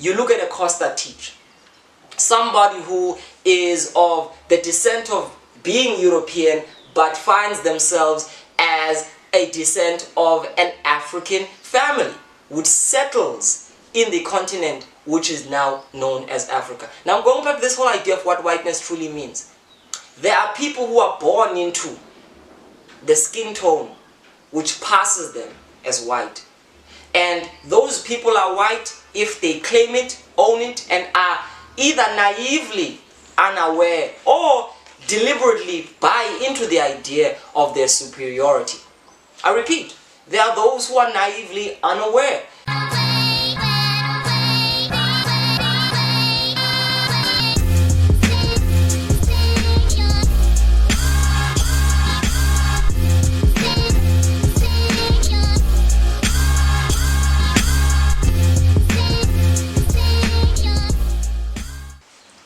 you look at a Costa Titch, somebody who is of the descent of being European but finds themselves as a descent of an African family, which settles in the continent which is now known as Africa. Now I'm going back to this whole idea of what whiteness truly means. There are people who are born into the skin tone which passes them as white. And those people are white if they claim it, own it, and are either naively unaware or deliberately buy into the idea of their superiority. I repeat, there are those who are naively unaware.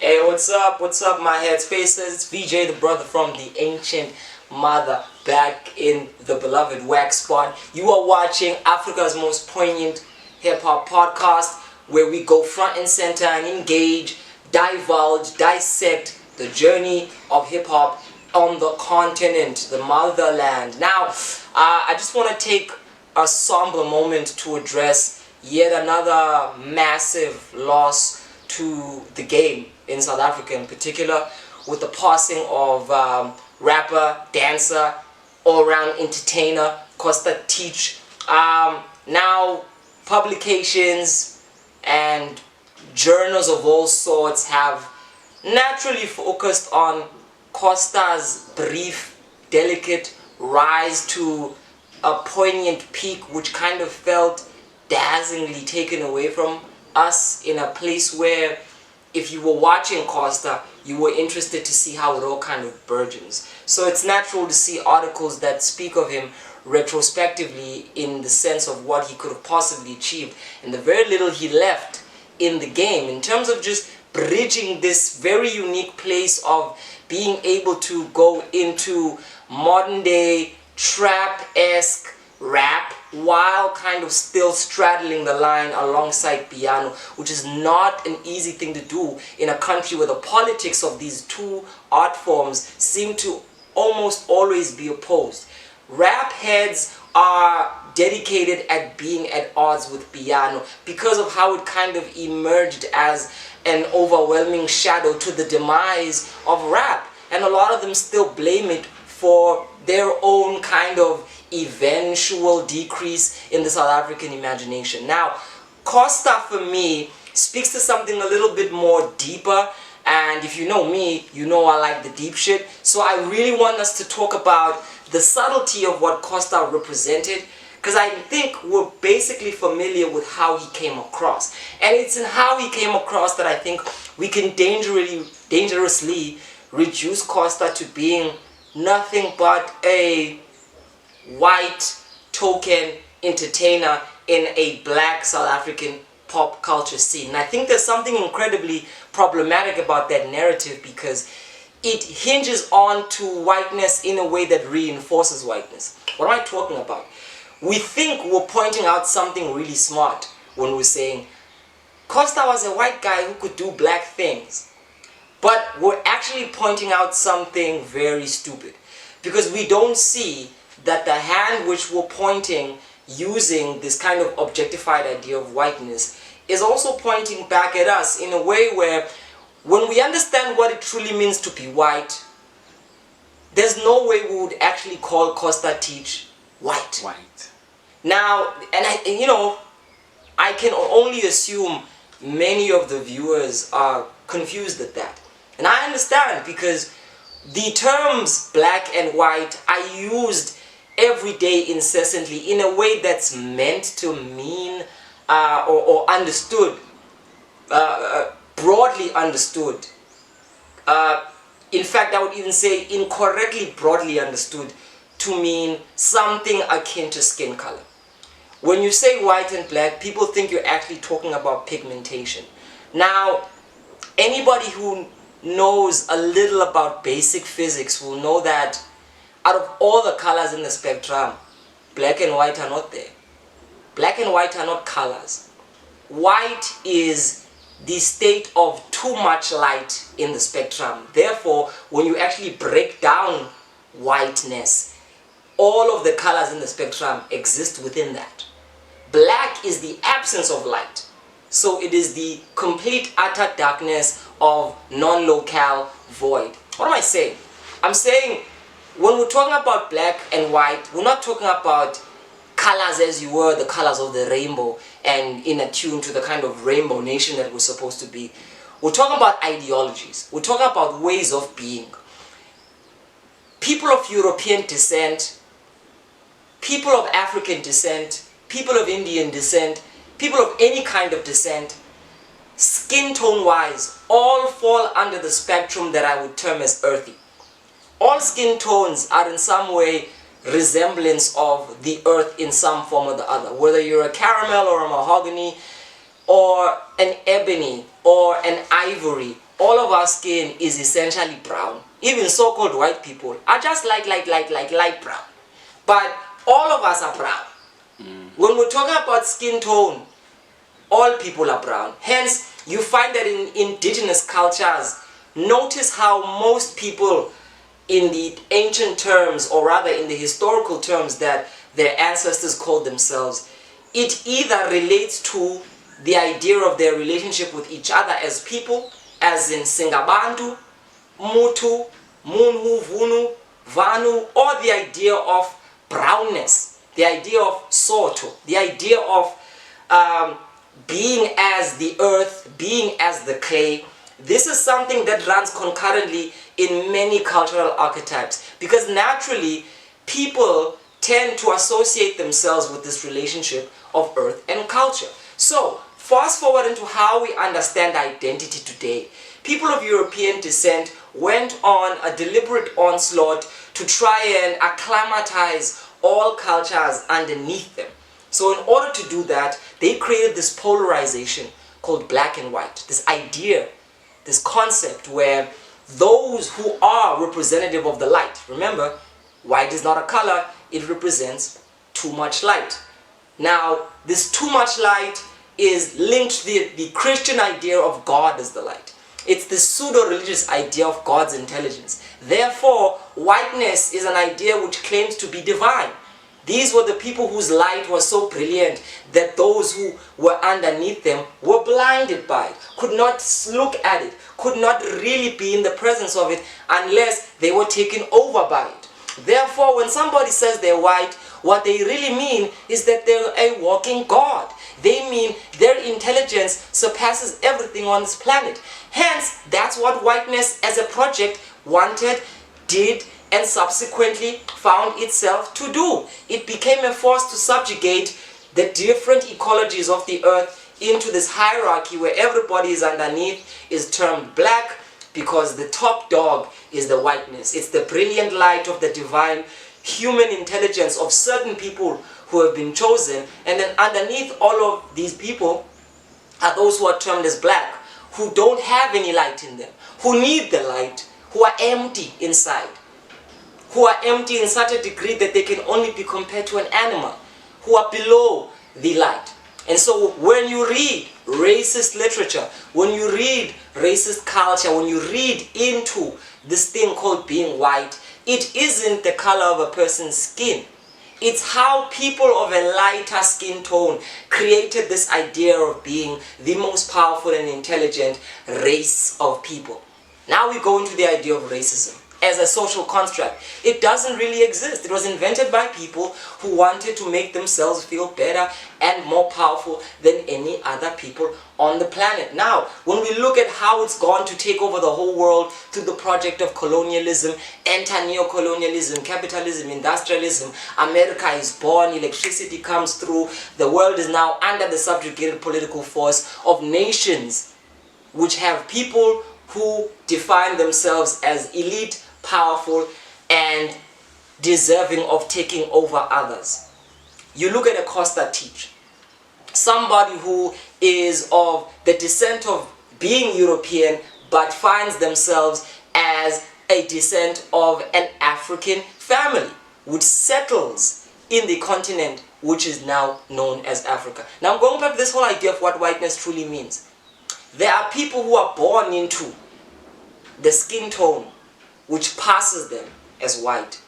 Hey, what's up my heads faces? It's VJ, the brother from the ancient mother, back in the beloved wax spot. You are watching Africa's most poignant hip-hop podcast, where we go front and center and engage, divulge, dissect the journey of hip-hop on the continent, the motherland. Now, I just want to take a somber moment to address yet another massive loss to the game in South Africa, in particular with the passing of rapper, dancer, all-around entertainer Costa Titch. Now publications and journals of all sorts have naturally focused on Costa's brief, delicate rise to a poignant peak, which kind of felt dazzlingly taken away from us, in a place where if you were watching Costa, you were interested to see how it all kind of burgeons. So it's natural to see articles that speak of him retrospectively in the sense of what he could have possibly achieved and the very little he left in the game in terms of just bridging this very unique place of being able to go into modern day trap-esque rap while kind of still straddling the line alongside piano, which is not an easy thing to do in a country where the politics of these two art forms seem to almost always be opposed. Rap heads are dedicated at being at odds with piano because of how it kind of emerged as an overwhelming shadow to the demise of rap, and a lot of them still blame it for their own kind of eventual decrease in the South African imagination. Now, Costa for me speaks to something a little bit more deeper, and if you know me, you know I like the deep shit. So I really want us to talk about the subtlety of what Costa represented, because I think we're basically familiar with how he came across. And it's in how he came across that I think we can dangerously reduce Costa to being nothing but a white token entertainer in a black South African pop culture scene. And I think there's something incredibly problematic about that narrative, because it hinges on to whiteness in a way that reinforces whiteness. What am I talking about? We think we're pointing out something really smart when we're saying Costa was a white guy who could do black things. But we're actually pointing out something very stupid, because we don't see that the hand which we're pointing using this kind of objectified idea of whiteness is also pointing back at us in a way where, when we understand what it truly means to be white, there's no way we would actually call Costa Titch white. Now, I can only assume many of the viewers are confused at that. And I understand, because the terms black and white are used every day incessantly in a way that's meant to mean or understood, broadly understood. In fact, I would even say incorrectly broadly understood to mean something akin to skin color. When you say white and black, people think you're actually talking about pigmentation. Now, anybody who knows a little about basic physics will know that out of all the colors in the spectrum, black and white are not there. Black and white are not colors. White is the state of too much light in the spectrum. Therefore, when you actually break down whiteness, all of the colors in the spectrum exist within that. Black is the absence of light. So it is the complete utter darkness of non-local void. What am I saying? I'm saying when we're talking about black and white, we're not talking about colors as you were, the colors of the rainbow, and in attune to the kind of rainbow nation that we're supposed to be. We're talking about ideologies. We're talking about ways of being. People of European descent, people of African descent, people of Indian descent, people of any kind of descent, skin tone wise, all fall under the spectrum that I would term as earthy. All skin tones are in some way resemblance of the earth in some form or the other. Whether you're a caramel or a mahogany or an ebony or an ivory, all of our skin is essentially brown. Even so-called white people are just like light brown. But all of us are brown. When we're talking about skin tone, all people are brown. Hence, you find that in indigenous cultures, notice how most people in the ancient terms, or rather in the historical terms that their ancestors called themselves, it either relates to the idea of their relationship with each other as people, as in Singabantu, Mutu, Munhu, Vunu, Vanu, or the idea of brownness, the idea of Soto, the idea of being as the earth, being as the clay. This is something that runs concurrently in many cultural archetypes, because naturally people tend to associate themselves with this relationship of earth and culture. So fast forward into how we understand identity today. People of European descent went on a deliberate onslaught to try and acclimatize all cultures underneath them. So in order to do that, they created this polarization called black and white, this idea, this concept where those who are representative of the light, remember, white is not a color, it represents too much light. Now, this too much light is linked to the Christian idea of God as the light. It's the pseudo-religious idea of God's intelligence. Therefore, whiteness is an idea which claims to be divine. These were the people whose light was so brilliant that those who were underneath them were blinded by it, could not look at it, could not really be in the presence of it unless they were taken over by it. Therefore, when somebody says they're white, what they really mean is that they're a walking God. They mean their intelligence surpasses everything on this planet. Hence, that's what whiteness as a project wanted, did, and subsequently found itself to do. It became a force to subjugate the different ecologies of the earth into this hierarchy where everybody is underneath is termed black, because the top dog is the whiteness. It's the brilliant light of the divine human intelligence of certain people who have been chosen, and then underneath all of these people are those who are termed as black, who don't have any light in them, who need the light, who are empty inside, who are empty in such a degree that they can only be compared to an animal, who are below the light. And so when you read racist literature, when you read racist culture, when you read into this thing called being white, it isn't the color of a person's skin. It's how people of a lighter skin tone created this idea of being the most powerful and intelligent race of people. Now we go into the idea of racism as a social construct. It doesn't really exist. It was invented by people who wanted to make themselves feel better and more powerful than any other people on the planet. Now, when we look at how it's gone to take over the whole world through the project of colonialism, anti-neocolonialism, capitalism, industrialism, America is born, electricity comes through, the world is now under the subjugated political force of nations which have people who define themselves as elite, powerful, and deserving of taking over others. You look at a Costa Titch, somebody who is of the descent of being European but finds themselves as a descent of an African family which settles in the continent which is now known as Africa. Now I'm going back to this whole idea of what whiteness truly means. There are people who are born into the skin tone which passes them as white.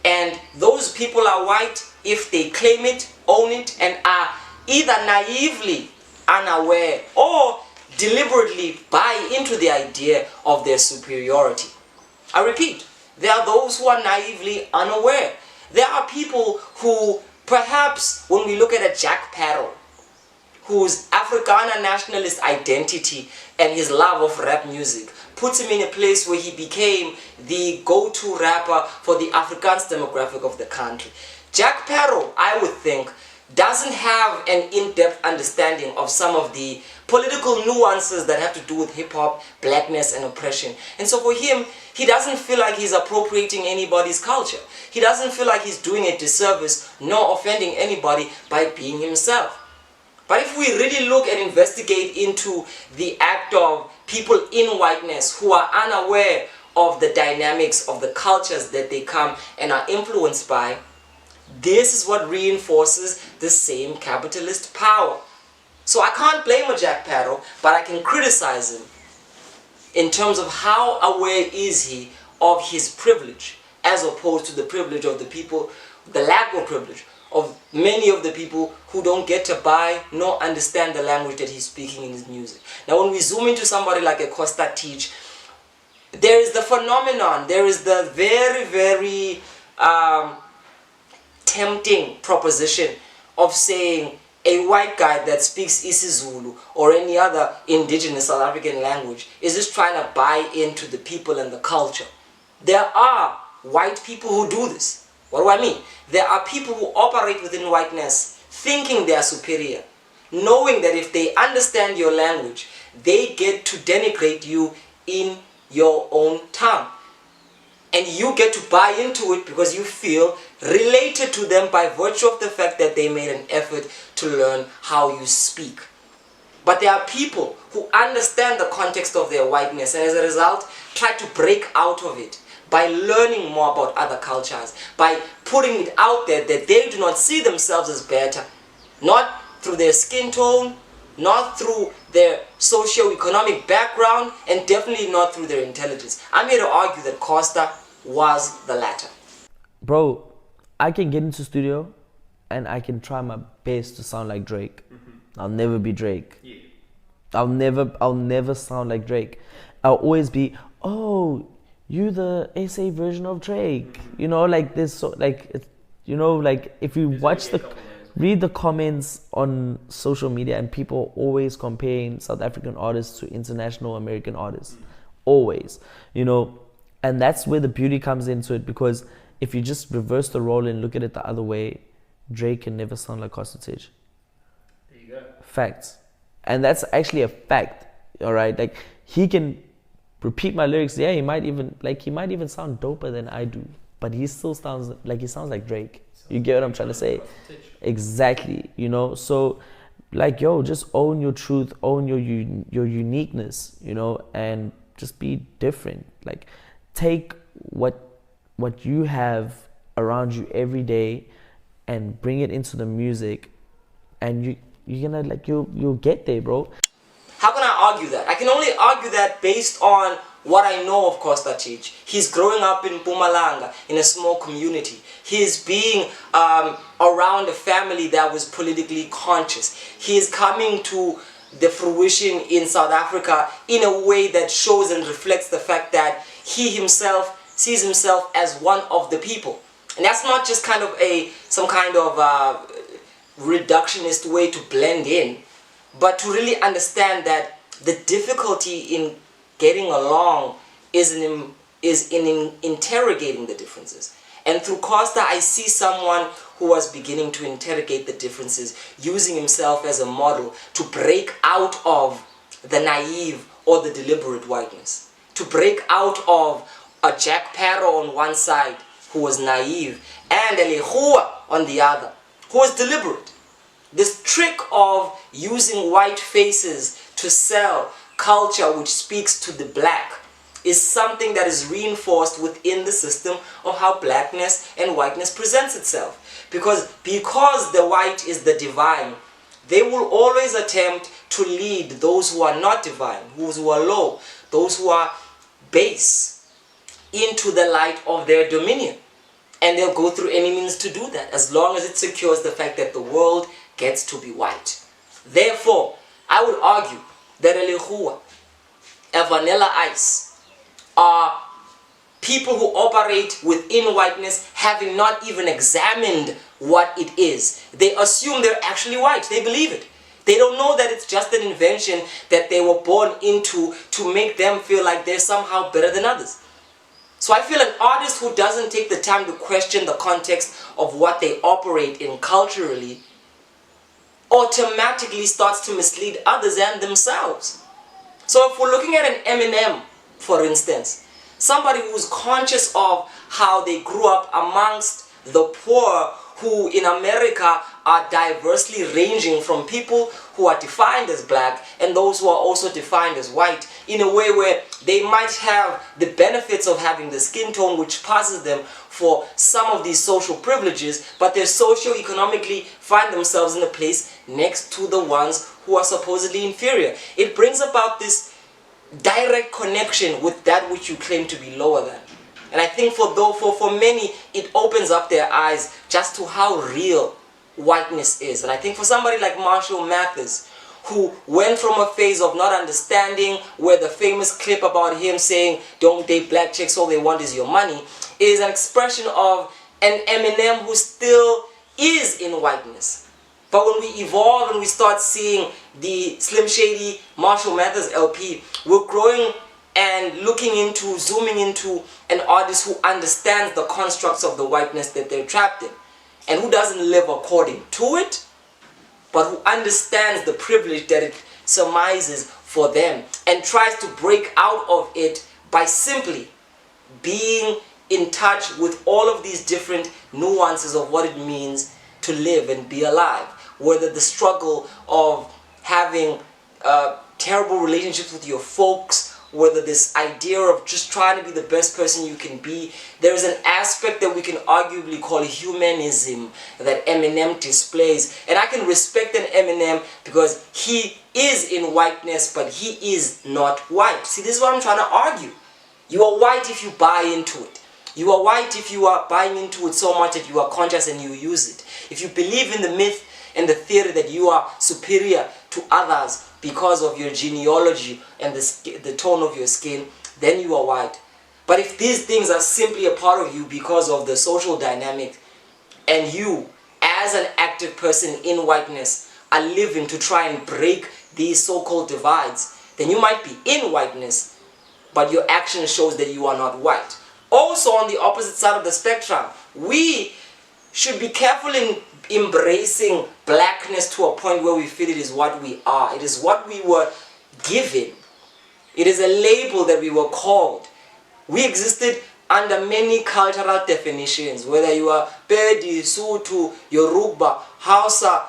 And those people are white if they claim it, own it, and are either naively unaware or deliberately buy into the idea of their superiority. I repeat, there are those who are naively unaware. There are people who, perhaps when we look at a Jack Parrow, whose Africana nationalist identity and his love of rap music puts him in a place where he became the go-to rapper for the Afrikaans demographic of the country. Jack Parrow, I would think, doesn't have an in-depth understanding of some of the political nuances that have to do with hip-hop, blackness, and oppression. And so for him, he doesn't feel like he's appropriating anybody's culture. He doesn't feel like he's doing a disservice nor offending anybody by being himself. But if we really look and investigate into the act of people in whiteness who are unaware of the dynamics of the cultures that they come and are influenced by, this is what reinforces the same capitalist power. So I can't blame a Jack Parrow, but I can criticize him in terms of how aware is he of his privilege as opposed to the privilege of the people, the lack of privilege of many of the people who don't get to buy nor understand the language that he's speaking in his music. Now when we zoom into somebody like a Costa Titch, there is the phenomenon, there is the very, very tempting proposition of saying a white guy that speaks isiZulu or any other indigenous South African language is just trying to buy into the people and the culture. There are white people who do this. What do I mean? There are people who operate within whiteness thinking they are superior, knowing that if they understand your language, they get to denigrate you in your own tongue. And you get to buy into it because you feel related to them by virtue of the fact that they made an effort to learn how you speak. But there are people who understand the context of their whiteness and as a result try to break out of it by learning more about other cultures, by putting it out there that they do not see themselves as better, not through their skin tone, not through their socio-economic background, and definitely not through their intelligence. I'm here to argue that Costa was the latter. Bro, I can get into studio and I can try my best to sound like Drake. I'll never be Drake. Yeah. I'll never sound like Drake. I'll always be, oh, you the SA version of Drake. You know, like this, so, like, it's, you know, like if you watch read the comments on social media and people always comparing South African artists to international American artists. Always, you know, and that's where the beauty comes into it, because if you just reverse the role and look at it the other way, Drake can never sound like Costa Titch. There you go. Facts. And that's actually a fact, all right? Like, he can repeat my lyrics. Yeah, he might even sound doper than I do, but he still sounds like Drake. You get what I'm trying to say? Exactly, you know? So, like, yo, just own your truth, own your uniqueness, you know, and just be different. Like, take what you have around you every day and bring it into the music, and you're gonna, like, you'll get there, bro. How can I argue that? I can only argue that based on what I know of Costa Titch. He's growing up in Mpumalanga, in a small community. He's being around a family that was politically conscious. He is coming to the fruition in South Africa in a way that shows and reflects the fact that he himself sees himself as one of the people. And that's not just kind of some kind of reductionist way to blend in, but to really understand that the difficulty in getting along is in interrogating the differences. And through Costa, I see someone who was beginning to interrogate the differences, using himself as a model to break out of the naive or the deliberate whiteness, to break out of a Jack Parrow on one side who was naive and a Lehua on the other who was deliberate. This trick of using white faces to sell culture which speaks to the black is something that is reinforced within the system of how blackness and whiteness presents itself. Because the white is the divine, they will always attempt to lead those who are not divine, those who are low, those who are base, into the light of their dominion. And they'll go through any means to do that, as long as it secures the fact that the world gets to be white. Therefore, I would argue that a lehua, a vanilla ice, are people who operate within whiteness having not even examined what it is. They assume they're actually white. They believe it. They don't know that it's just an invention that they were born into to make them feel like they're somehow better than others. So I feel an artist who doesn't take the time to question the context of what they operate in culturally automatically starts to mislead others and themselves. So if we're looking at an Eminem, for instance, somebody who's conscious of how they grew up amongst the poor, who in America are diversely ranging from people who are defined as black and those who are also defined as white, in a way where they might have the benefits of having the skin tone which passes them for some of these social privileges, but they socio-economically find themselves in a place next to the ones who are supposedly inferior. It brings about this direct connection with that which you claim to be lower than. And I think for many, it opens up their eyes just to how real whiteness is. And I think for somebody like Marshall Mathers, who went from a phase of not understanding, where the famous clip about him saying, "Don't date black chicks, all they want is your money," is an expression of an Eminem who still is in whiteness. But when we evolve and we start seeing the Slim Shady Marshall Mathers LP, we're growing and looking into, zooming into an artist who understands the constructs of the whiteness that they're trapped in, and who doesn't live according to it, but who understands the privilege that it surmises for them, and tries to break out of it by simply being in touch with all of these different nuances of what it means to live and be alive. Whether the struggle of having terrible relationships with your folks, whether this idea of just trying to be the best person you can be, there is an aspect that we can arguably call humanism that Eminem displays. And I can respect an Eminem because he is in whiteness, but he is not white. See, this is what I'm trying to argue. You are white if you buy into it. You are white if you are buying into it so much that you are conscious and you use it. If you believe in the myth and the theory that you are superior to others because of your genealogy and the tone of your skin, then you are white. But if these things are simply a part of you because of the social dynamic, and you, as an active person in whiteness, are living to try and break these so-called divides, then you might be in whiteness, but your action shows that you are not white. Also, on the opposite side of the spectrum, we should be careful in embracing blackness to a point where we feel it is what we are. It is what we were given. It is a label that we were called. We existed under many cultural definitions, whether you are Pedi, Sutu, Yoruba, Hausa.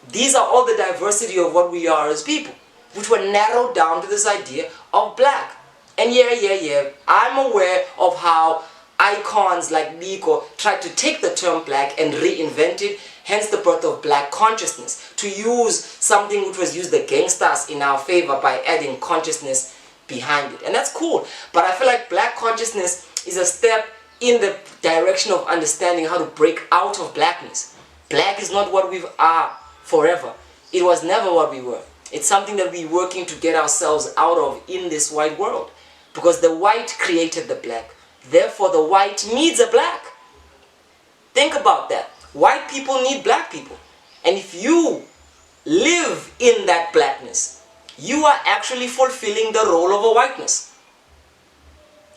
These are all the diversity of what we are as people, which were narrowed down to this idea of black. And yeah, I'm aware of how icons like Biko tried to take the term black and reinvent it, hence the birth of black consciousness, to use something which was used against us in our favor by adding consciousness behind it. And that's cool, but I feel like black consciousness is a step in the direction of understanding how to break out of blackness. Black is not what we are forever. It was never what we were. It's something that we're working to get ourselves out of in this white world, because the white created the black. Therefore, the white needs a black. Think about that. White people need black people. And if you live in that blackness, you are actually fulfilling the role of a whiteness.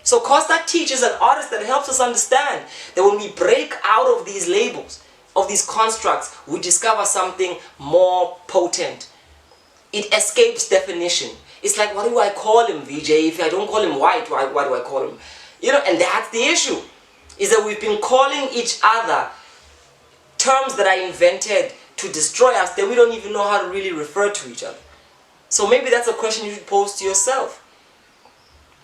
So Costa Titch is an artist that helps us understand that when we break out of these labels, of these constructs, we discover something more potent. It escapes definition. It's like, what do I call him, VJ? If I don't call him white, why do I call him? You know, and that's the issue, is that we've been calling each other terms that are invented to destroy us that we don't even know how to really refer to each other. So maybe that's a question you should pose to yourself.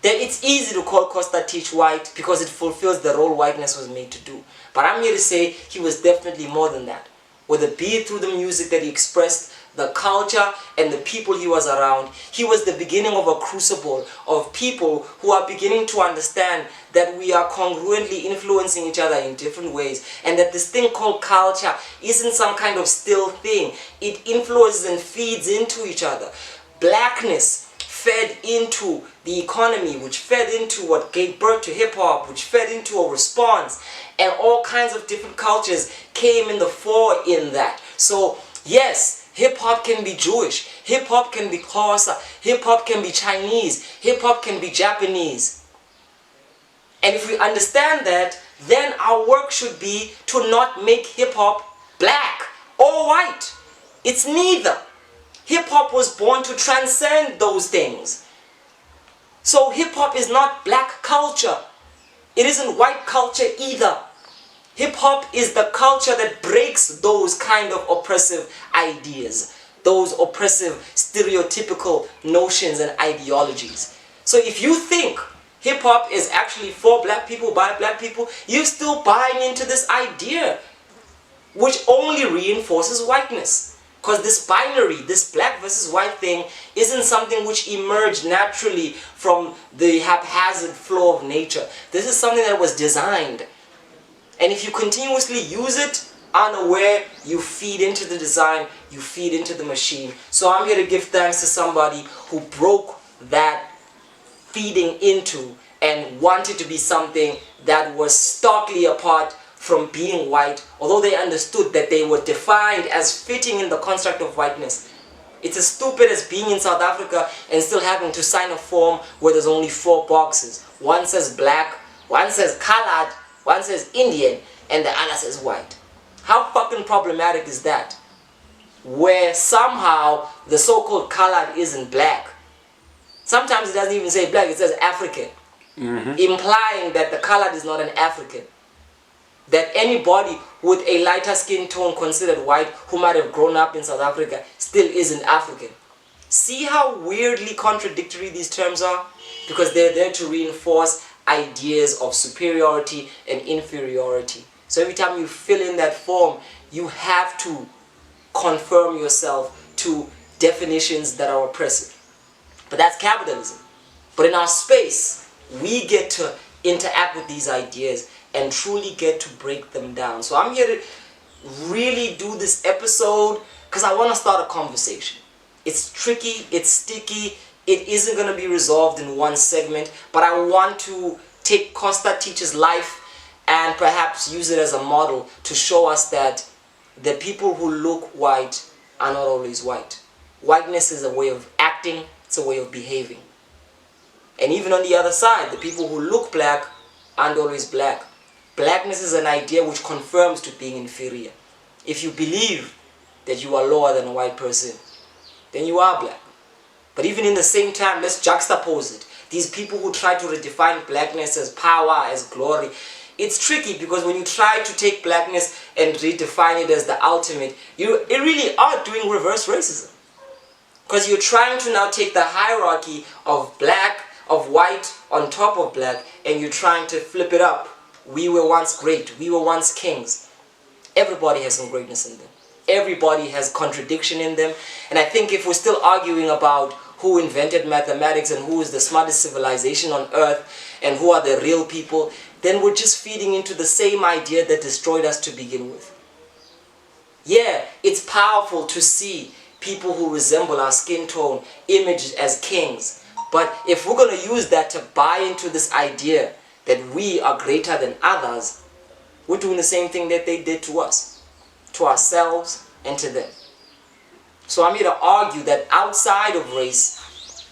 That it's easy to call Costa Titch white because it fulfills the role whiteness was made to do. But I'm here to say he was definitely more than that. Whether be it through the music that he expressed the culture, and the people he was around. He was the beginning of a crucible of people who are beginning to understand that we are congruently influencing each other in different ways, and that this thing called culture isn't some kind of still thing. It influences and feeds into each other. Blackness fed into the economy, which fed into what gave birth to hip-hop, which fed into a response, and all kinds of different cultures came in the fore in that. So yes, hip-hop can be Jewish, hip-hop can be Xhosa, hip-hop can be Chinese, hip-hop can be Japanese. And if we understand that, then our work should be to not make hip-hop black or white. It's neither. Hip-hop was born to transcend those things. So hip-hop is not black culture. It isn't white culture either. Hip-hop is the culture that breaks those kind of oppressive ideas, those oppressive stereotypical notions and ideologies. So if you think hip-hop is actually for black people, by black people, you're still buying into this idea, which only reinforces whiteness. Because this binary, this black versus white thing, isn't something which emerged naturally from the haphazard flow of nature. This is something that was designed. And if you continuously use it unaware, you feed into the design, you feed into the machine. So I'm here to give thanks to somebody who broke that feeding into and wanted to be something that was starkly apart from being white, although they understood that they were defined as fitting in the construct of whiteness. It's as stupid as being in South Africa and still having to sign a form where there's only 4 boxes. One says black, one says colored, one says Indian, and the other says white. How fucking problematic is that? Where somehow the so-called colored isn't black. Sometimes it doesn't even say black, it says African. Implying that the colored is not an African. That anybody with a lighter skin tone considered white who might have grown up in South Africa still isn't African. See how weirdly contradictory these terms are? Because they're there to reinforce ideas of superiority and inferiority. So every time you fill in that form, you have to confirm yourself to definitions that are oppressive. But that's capitalism. But in our space, we get to interact with these ideas and truly get to break them down. So I'm here to really do this episode because I want to start a conversation. It's tricky, it's sticky, it isn't going to be resolved in one segment, but I want to take Costa Titch's life and perhaps use it as a model to show us that the people who look white are not always white. Whiteness is a way of acting, it's a way of behaving. And even on the other side, the people who look black aren't always black. Blackness is an idea which confirms to being inferior. If you believe that you are lower than a white person, then you are black. But even in the same time, let's juxtapose it. These people who try to redefine blackness as power, as glory, it's tricky because when you try to take blackness and redefine it as the ultimate, you really are doing reverse racism. Because you're trying to now take the hierarchy of black, of white on top of black, and you're trying to flip it up. We were once great, we were once kings. Everybody has some greatness in them. Everybody has contradiction in them. And I think if we're still arguing about who invented mathematics and who is the smartest civilization on earth and who are the real people, then we're just feeding into the same idea that destroyed us to begin with. Yeah, it's powerful to see people who resemble our skin tone imaged as kings. But if we're going to use that to buy into this idea that we are greater than others, we're doing the same thing that they did to us, to ourselves and to them. So I'm here to argue that outside of race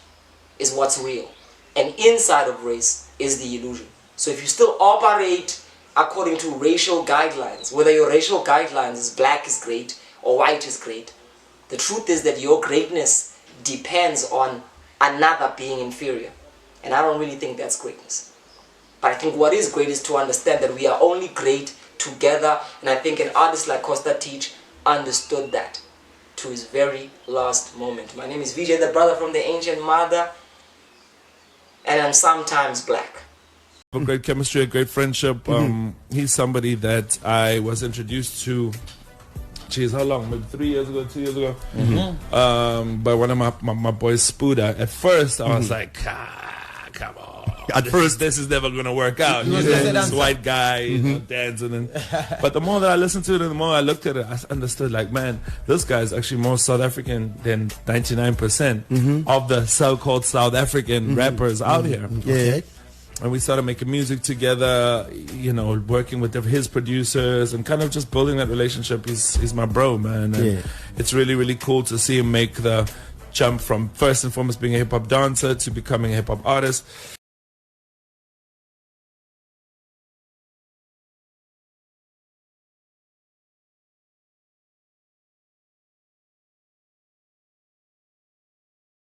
is what's real, and inside of race is the illusion. So if you still operate according to racial guidelines, whether your racial guidelines is black is great or white is great, the truth is that your greatness depends on another being inferior. And I don't really think that's greatness. But I think what is great is to understand that we are only great together. And I think an artist like Costa Titch understood that to his very last moment. My name is VJ, the brother from the ancient mother. And I'm sometimes black. A great chemistry, a great friendship. He's somebody that I was introduced to geez, how long? Maybe 3 years ago, 2 years ago. But one of my boys, Spuda. At first, I was like, come on. At first, this is never gonna work out. This white guy, dancing. But the more that I listened to it, and the more I looked at it, I understood. Like, man, this guy's actually more South African than 99% of the so-called South African rappers out here. Yeah. And we started making music together, you know, working with his producers and kind of just building that relationship. He's my bro, man. And it's really, really cool to see him make the jump from first and foremost being a hip-hop dancer to becoming a hip-hop artist.